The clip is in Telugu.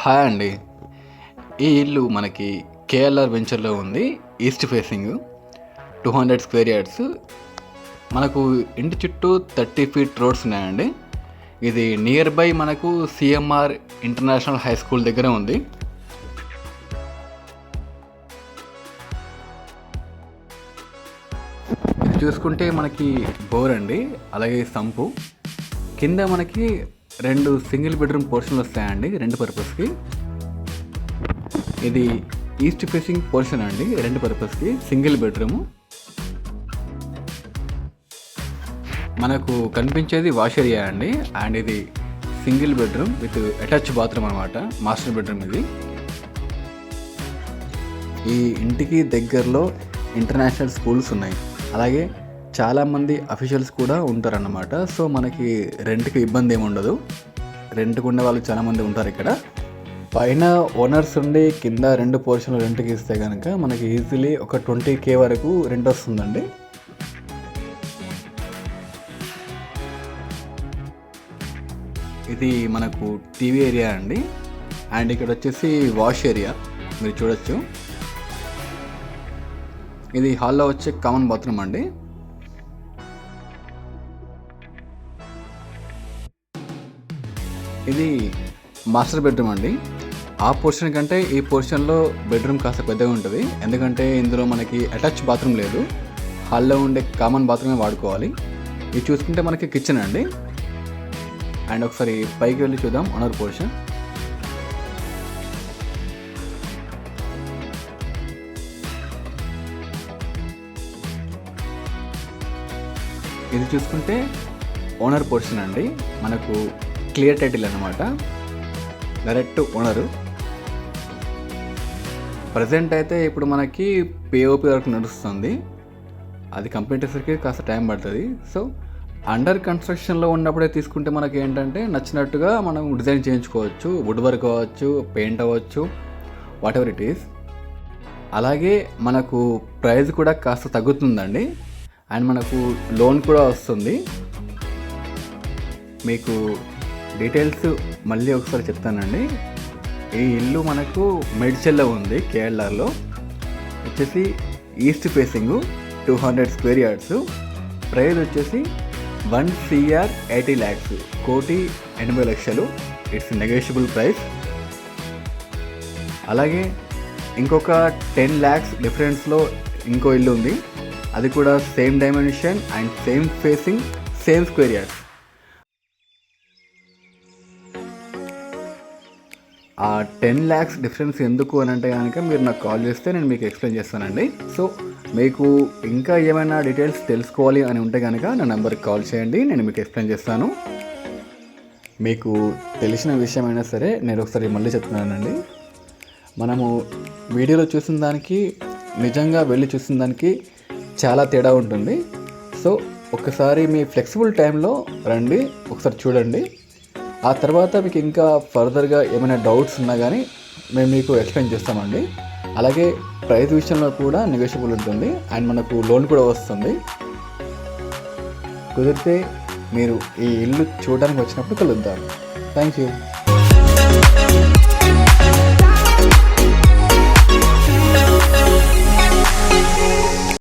హాయ్ అండి. ఈ ఇల్లు మనకి కేఎల్ఆర్ వెంచర్లో ఉంది. East facing 200 square yards. మనకు ఇంటి చుట్టూ 30 ఫీట్ రోడ్స్ ఉన్నాయండి. ఇది నియర్ బై మనకు సిఎంఆర్ ఇంటర్నేషనల్ హై స్కూల్ దగ్గర ఉంది. ఇది చూసుకుంటే మనకి బోర్ అండి, అలాగే సంపు. కింద మనకి 2 సింగిల్ బెడ్రూమ్ పోర్షన్లు వస్తాయండి, 2 పర్పస్కి. ఇది ఈస్ట్ ఫేసింగ్ పోర్షన్ అండి, 2 పర్పస్కి సింగిల్ బెడ్రూము. మనకు కనిపించేది వాష్ ఏరియా అండి, అండ్ ఇది single bedroom with attach bathroom అనమాట, మాస్టర్ బెడ్రూమ్ ఇది. ఈ ఇంటికి దగ్గరలో ఇంటర్నేషనల్ స్కూల్స్ ఉన్నాయి, అలాగే చాలామంది అఫీషియల్స్ కూడా ఉంటారన్నమాట. సో మనకి రెంట్కి ఇబ్బంది ఏమి ఉండదు. రెంట్కి ఉండే వాళ్ళు చాలామంది ఉంటారు ఇక్కడ. పైన ఓనర్స్ ఉండి కింద 2 పోర్షన్లు రెంట్కి ఇస్తే కనుక మనకి ఈజీలీ ఒక 20K వరకు రెంట్ వస్తుందండి. ఇది మనకు టీవీ ఏరియా అండి, అండ్ ఇక్కడ వచ్చేసి వాష్ ఏరియా మీరు చూడొచ్చు. ఇది హాల్లో వచ్చే కామన్ బాత్రూమ్ అండి. ఇది మాస్టర్ బెడ్రూమ్ అండి. ఆ పోర్షన్ కంటే ఈ పోర్షన్లో బెడ్రూమ్ కాస్త పెద్దగా ఉంటుంది, ఎందుకంటే ఇందులో మనకి అటాచ్ బాత్రూమ్ లేదు. హాల్లో ఉండే కామన్ బాత్రూమే వాడుకోవాలి. ఇది చూసుకుంటే మనకి కిచెన్ అండి. అండ్ ఒకసారి పైకి వెళ్ళి చూద్దాం ఓనర్ పోర్షన్. ఇది చూసుకుంటే ఓనర్ పోర్షన్ అండి, మనకు క్లియర్ టైటిల్ అన్నమాట, డైరెక్ట్ ఓనరు. ప్రజెంట్ అయితే ఇప్పుడు మనకి పిఓపి వర్క్ నడుస్తుంది, అది కంప్లీట్ అయ్యేసరికి కాస్త టైం పడుతుంది. సో అండర్ కన్స్ట్రక్షన్లో ఉన్నప్పుడే తీసుకుంటే మనకి ఏంటంటే నచ్చినట్టుగా మనం డిజైన్ చేయించుకోవచ్చు, వుడ్ వర్క్ అవ్వచ్చు, పెయింట్ అవ్వచ్చు, వాట్ ఎవర్ ఇట్ ఈస్. అలాగే మనకు ప్రైస్ కూడా కాస్త తగ్గుతుందండి, అండ్ మనకు లోన్ కూడా వస్తుంది. మీకు డీటెయిల్స్ మళ్ళీ ఒకసారి చెప్తానండి. ఈ ఇల్లు మనకు మేడ్చల్లో ఉంది, కేఎల్ఆర్లో. వచ్చేసి east facing 200 square yards. Price వచ్చేసి 1 CR 80 lakhs, 1,80,00,000. It's negotiable price. అలాగే ఇంకొక 10 lakhs డిఫరెన్స్లో ఇంకో ఇల్లు ఉంది, అది కూడా same dimension and same facing, same square yards. ఆ 10 lakhs డిఫరెన్స్ ఎందుకు అని అంటే కనుక మీరు నాకు కాల్ చేస్తే నేను మీకు ఎక్స్ప్లెయిన్ చేస్తానండి. సో మీకు ఇంకా ఏమైనా డీటెయిల్స్ తెలుసుకోవాలి అని ఉంటే కనుక నా నెంబర్కి కాల్ చేయండి, నేను మీకు ఎక్స్ప్లెయిన్ చేస్తాను. మీకు తెలిసిన విషయమైనా సరే నేను ఒకసారి మళ్ళీ చెప్తున్నానండి. మనము వీడియోలో చూసిన దానికి నిజంగా వెళ్ళి చూసిన దానికి చాలా తేడా ఉంటుంది. సో ఒకసారి మీ ఫ్లెక్సిబుల్ టైంలో రండి, ఒకసారి చూడండి. ఆ తర్వాత మీకు ఇంకా ఫర్దర్గా ఏమైనా డౌట్స్ ఉన్నా కానీ మేము మీకు ఎక్స్ప్లెయిన్ చేస్తామండి. అలాగే ప్రైస్ విషయంలో కూడా నెగోషియబుల్ ఉంటుంది, అండ్ మనకు లోన్ కూడా వస్తుంది. కుదిరితే మీరు ఈ ఇల్లు చూడడానికి వచ్చినప్పుడు కలుద్దాం. Thank you.